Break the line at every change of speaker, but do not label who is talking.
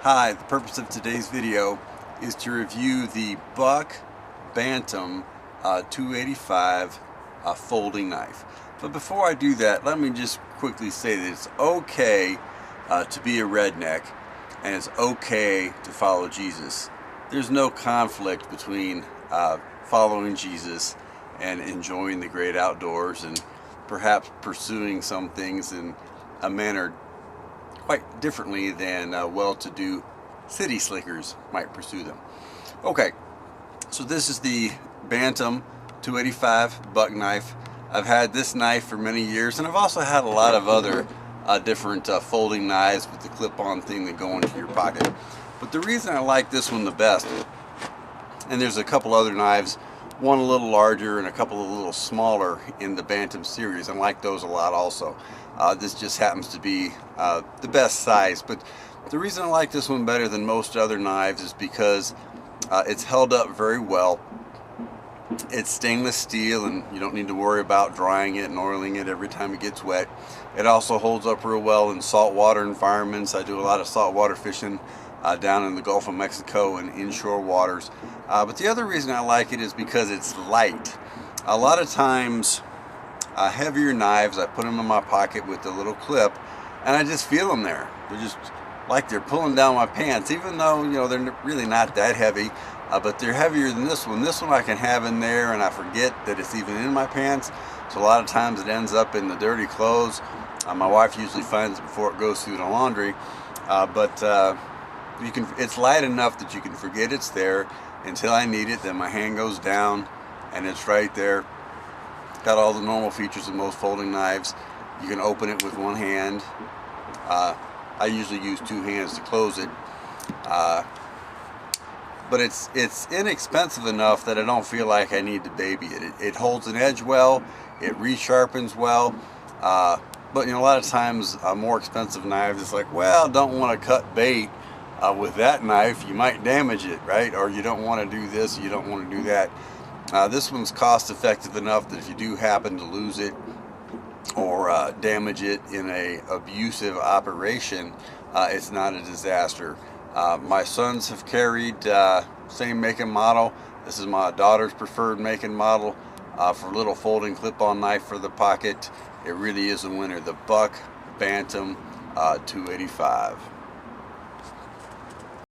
Hi, the purpose of today's video is to review the Buck Bantam 285 folding knife. But before I do that, let me just quickly say that it's okay to be a redneck and it's okay to follow Jesus. There's no conflict between following Jesus and enjoying the great outdoors and perhaps pursuing some things in a manner quite differently than well-to-do city slickers might pursue them. Okay, so this is the Bantam 285 buck knife. I've had this knife for many years, and I've also had a lot of other different folding knives with the clip-on thing that go into your pocket. But the reason I like this one the best, and there's a couple other knives, one a little larger and a couple a little smaller in the Bantam series. I like those a lot also. This just happens to be the best size, but the reason I like this one better than most other knives is because it's held up very well. It's stainless steel and you don't need to worry about drying it and oiling it every time it gets wet. It also holds up real well in saltwater environments. I do a lot of saltwater fishing down in the Gulf of Mexico and inshore waters. But the other reason I like it is because it's light. A lot of times heavier knives, I put them in my pocket with the little clip and I just feel them there. They're just like they're pulling down my pants, even though, you know, they're really not that heavy, but they're heavier than this one. This one I can have in there and I forget that it's even in my pants, so a lot of times it ends up in the dirty clothes. My wife usually finds it before it goes through the laundry, but it's light enough that you can forget it's there until I need it. Then my hand goes down and it's right there. Got all the normal features of most folding knives. You can open it with one hand. I usually use two hands to close it. But it's inexpensive enough that I don't feel like I need to baby it. It holds an edge well, it resharpens well, but you know, a lot of times more expensive knives, it's like, well, don't want to cut bait with that knife, you might damage it, right? Or you don't want to do this, you don't want to do that. This one's cost effective enough that if you do happen to lose it or damage it in a abusive operation, it's not a disaster. My sons have carried same make and model. This is my daughter's preferred make and model for a little folding clip-on knife for the pocket. It really is a winner. The Buck Bantam 285.